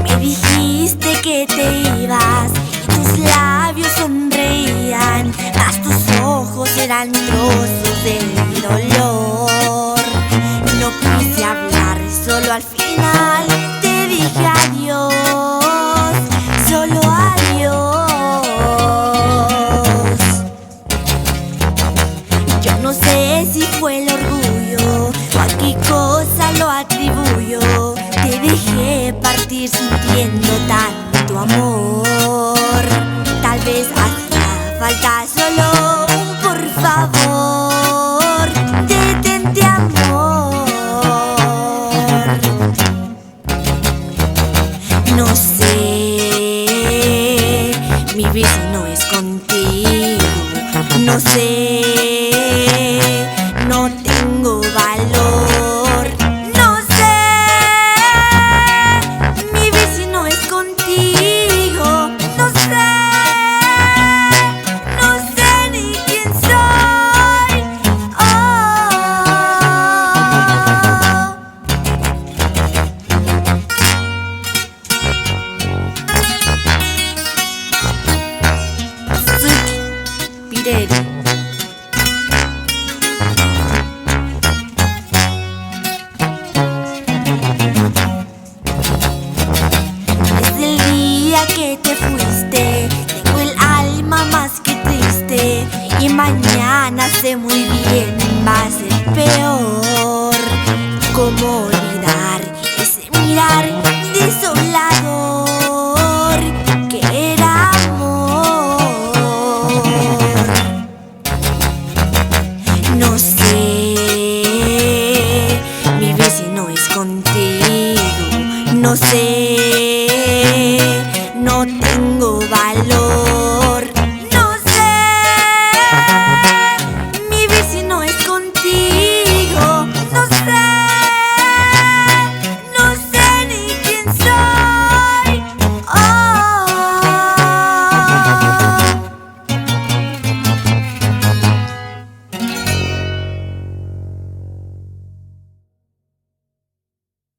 Me dijiste que te ibas y tus labios sonreían, mas tus ojos eran trozos de mi dolor. No quise hablar, solo al final te dije adiós, solo adiós. Yo no sé si fue el orgullo o a qué cosa lo atribuyo. Te dejé partir sintiendo tanto amor.